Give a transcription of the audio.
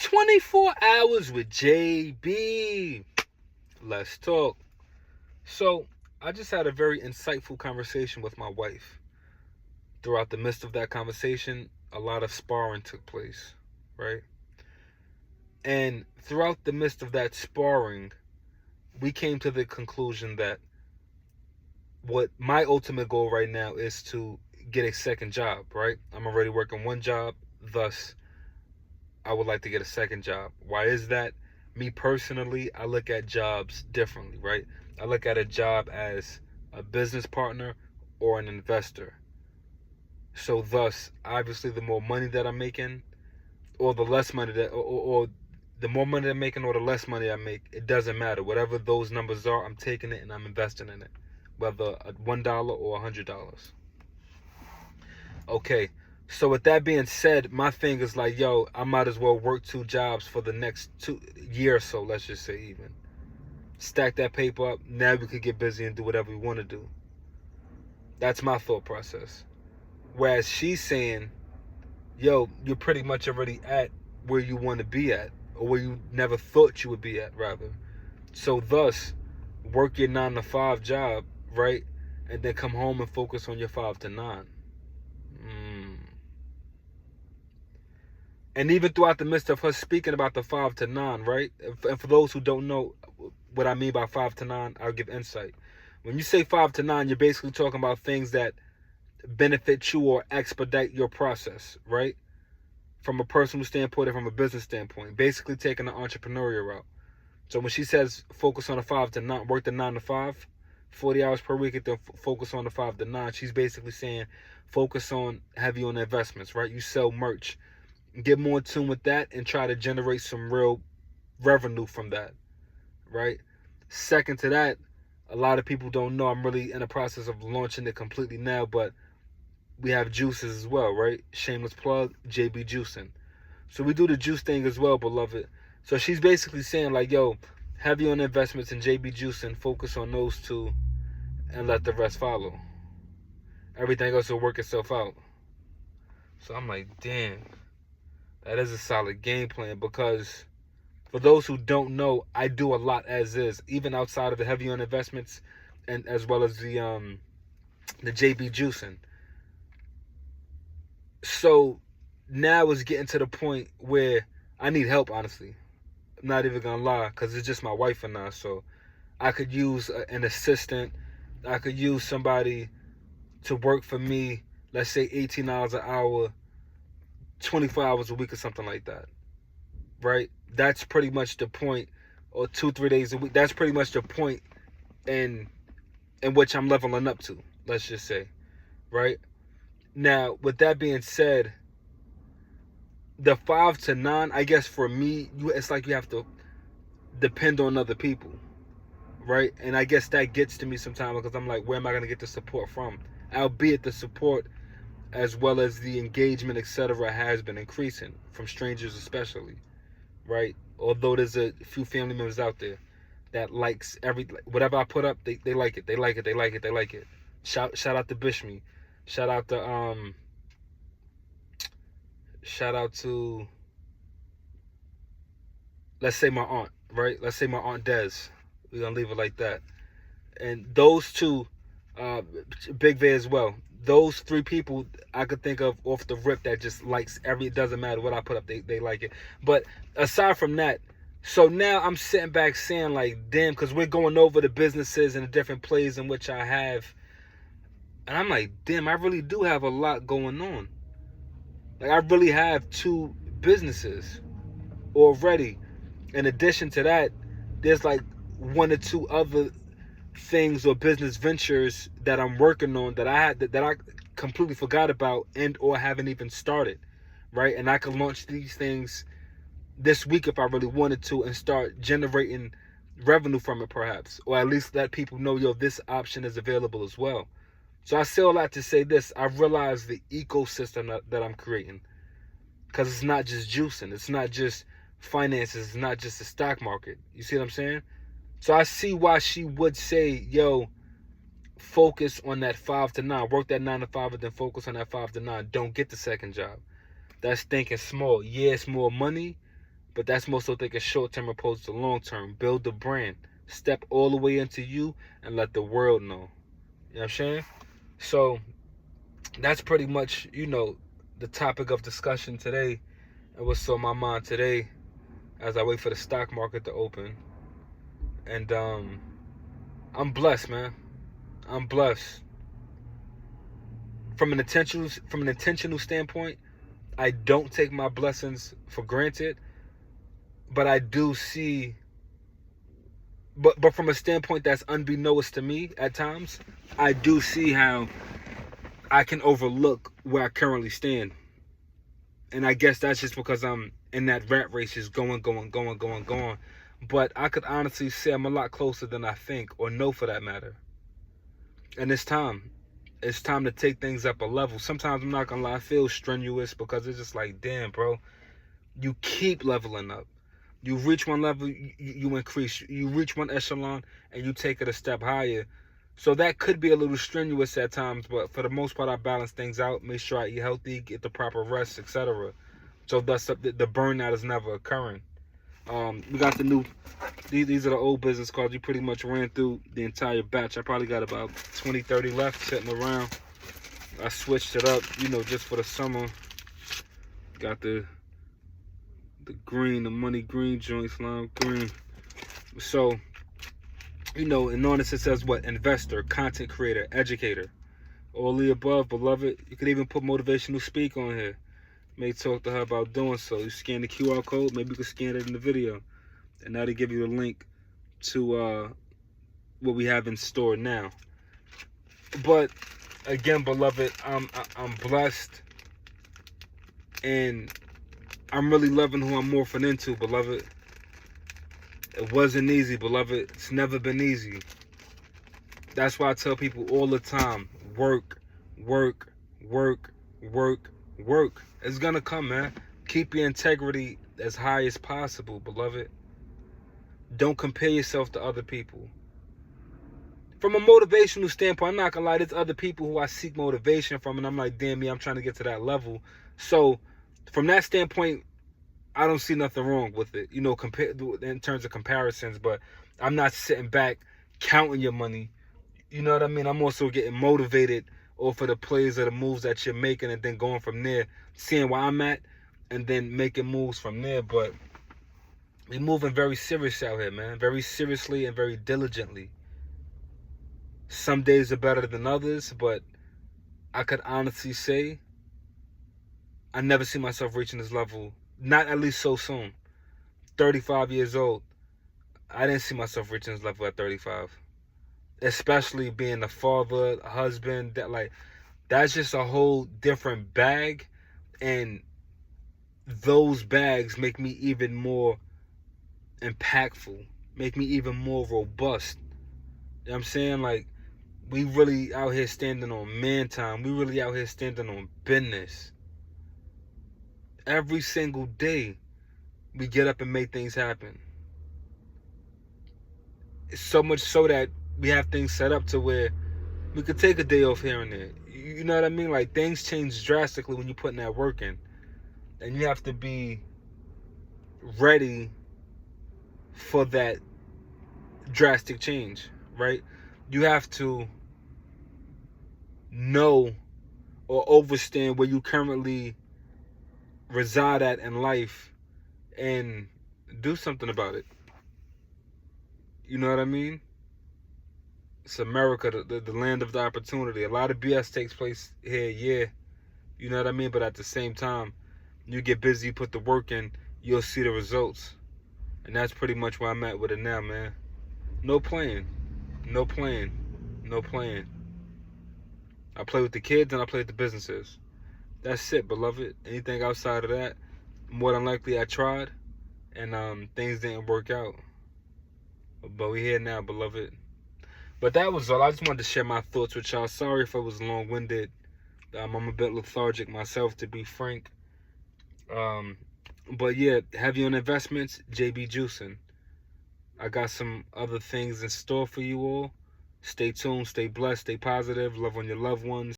24 hours with JB. Let's talk. So, I just had a very insightful conversation with my wife. Throughout the midst of that conversation, a lot of sparring took place, right? And throughout the midst of that sparring, we came to the conclusion that what my ultimate goal right now is to get a second job, right? I'm already working one job, thus I would like to get a second job. Why is that? Me personally, I look at jobs differently, right? I look at a job as a business partner or an investor. So thus, obviously, the more money that I'm making, or the less money that, or the more money I'm making, or the less money I make, it doesn't matter. Whatever those numbers are, I'm taking it and I'm investing in it, whether $1 or $100. Okay, so with that being said, my thing is like, yo, I might as well work two jobs for the next 2 years or so, let's just say even. Stack that paper up, now we could get busy and do whatever we want to do. That's my thought process. Whereas she's saying, yo, you're pretty much already at where you want to be at, or where you never thought you would be at, rather. So thus, work your 9 to 5 job, right? And then come home and focus on your 5 to 9. And even throughout the midst of her speaking about the 5 to 9, right? And for those who don't know what I mean by 5 to 9, I'll give insight. When you say 5 to 9, you're basically talking about things that benefit you or expedite your process, right? From a personal standpoint and from a business standpoint. Basically taking the entrepreneurial route. So when she says focus on the 5 to 9, work the 9 to 5, 40 hours per week, and then focus on the 5 to 9, she's basically saying focus on heavy on the investments, right? You sell merch. Get more in tune with that and try to generate some real revenue from that, right? Second to that, a lot of people don't know I'm really in the process of launching it completely now, but we have juices as well, right? Shameless plug, JB Juicing. So we do the juice thing as well, beloved. So she's basically saying like, yo, heavy on investments in JB Juicing, focus on those two and let the rest follow. Everything else will work itself out. So I'm like, damn. That is a solid game plan, because for those who don't know, I do a lot as is, even outside of the heavy on investments, and as well as the JB juicing. So now it's getting to the point where I need help, honestly. I'm not even gonna lie, because it's just my wife and I. So I could use an assistant. I could use somebody to work for me, let's say $18 an hour, 24 hours a week or something like that, right? That's pretty much the point, or 2-3 days a week. That's pretty much the point in which I'm leveling up to, let's just say, right? Now, with that being said, the 5 to 9, I guess for me, it's like you have to depend on other people, right? And I guess that gets to me sometimes, because I'm like, where am I going to get the support from? Albeit the support as well as the engagement, etc., has been increasing from strangers especially, right? Although there's a few family members out there that likes whatever I put up, they like it. They like it. They like it. They like it. Shout out to Bishme. Shout out to let's say my aunt, right? Let's say my aunt Des. We're gonna leave it like that. And those two, Big V as well. Those 3 people I could think of off the rip that just likes it doesn't matter what I put up, they like it. But aside from that, so now I'm sitting back saying like, damn, because we're going over the businesses and the different plays in which I have. And I'm like, damn, I really do have a lot going on. Like, I really have 2 businesses already. In addition to that, there's like 1 or 2 other things or business ventures that I'm working on that I completely forgot about and or haven't even started, right? And I can launch these things this week if I really wanted to and start generating revenue from it, perhaps, or at least let people know, yo, this option is available as well. So I say all that to say this: I realize the ecosystem that I'm creating, because it's not just juicing, it's not just finances, it's not just the stock market. You see what I'm saying? So I see why she would say, yo, focus on that 5 to 9. Work that 9 to 5 and then focus on that 5 to 9. Don't get the second job. That's thinking small. Yeah, it's more money, But that's more so thinking short-term opposed to long-term. Build the brand. Step all the way into you and let the world know. You know what I'm saying? So that's pretty much, the topic of discussion today and what's on my mind today as I wait for the stock market to open. And I'm blessed, man. I'm blessed. From an intentional standpoint, I don't take my blessings for granted, but I do see, but from a standpoint that's unbeknownst to me at times, I do see how I can overlook where I currently stand. And I guess that's just because I'm in that rat race, just going. But I could honestly say I'm a lot closer than I think, or know for that matter. And it's time. It's time to take things up a level. Sometimes, I'm not gonna lie, I feel strenuous because it's just like, damn, bro, you keep leveling up. You reach one level, you increase. You reach one echelon, and you take it a step higher. So that could be a little strenuous at times, but for the most part, I balance things out. Make sure I eat healthy, get the proper rest, etc. So thus, the burnout is never occurring. We got the new. These are the old business cards. You pretty much ran through the entire batch. I probably got about 20, 30 left sitting around. I switched it up, just for the summer. Got the green, the money green joints, lime green. So, and on this it says what? Investor, content creator, educator. All the above, beloved. You could even put motivational speak on here. May talk to her about doing so. You scan the QR code, maybe you can scan it in the video. And that'll give you the link to what we have in store now. But again, beloved, I'm blessed, and I'm really loving who I'm morphing into, beloved. It wasn't easy, beloved. It's never been easy. That's why I tell people all the time, work. It's gonna come, man. Keep your integrity as high as possible, beloved. Don't compare yourself to other people. From a motivational standpoint, I'm not gonna lie, there's other people who I seek motivation from, and I'm like, damn me, I'm trying to get to that level. So from that standpoint, I don't see nothing wrong with it, in terms of comparisons. But I'm not sitting back counting your money. You know what I mean? I'm also getting motivated off of the plays or the moves that you're making, and then going from there, seeing where I'm at, and then making moves from there. But we're moving very serious out here, man. Very seriously and very diligently. Some days are better than others, but I could honestly say I never see myself reaching this level. Not at least so soon. 35 years old. I didn't see myself reaching this level at 35. Especially being a father, a husband. That's just a whole different bag. And those bags make me even more impactful. Make me even more robust. You know what I'm saying? We really out here standing on man time. We really out here standing on business. Every single day, we get up and make things happen. It's so much so that we have things set up to where we could take a day off here and there. You know what I mean? Things change drastically when you're putting that work in. And you have to be ready for that drastic change, right? You have to know or understand where you currently reside at in life and do something about it. You know what I mean? It's America, the land of the opportunity. A lot of BS takes place here, yeah. You know what I mean? But at the same time, you get busy, put the work in, you'll see the results. And that's pretty much where I'm at with it now, man. No playing. I play with the kids and I play with the businesses. That's it, beloved. Anything outside of that, more than likely I tried, and things didn't work out. But we're here now, beloved. But that was all. I just wanted to share my thoughts with y'all. Sorry if I was long-winded. I'm a bit lethargic myself, to be frank. But yeah, heavy on investments, JB Juicing. I got some other things in store for you all. Stay tuned, stay blessed, stay positive, love on your loved ones.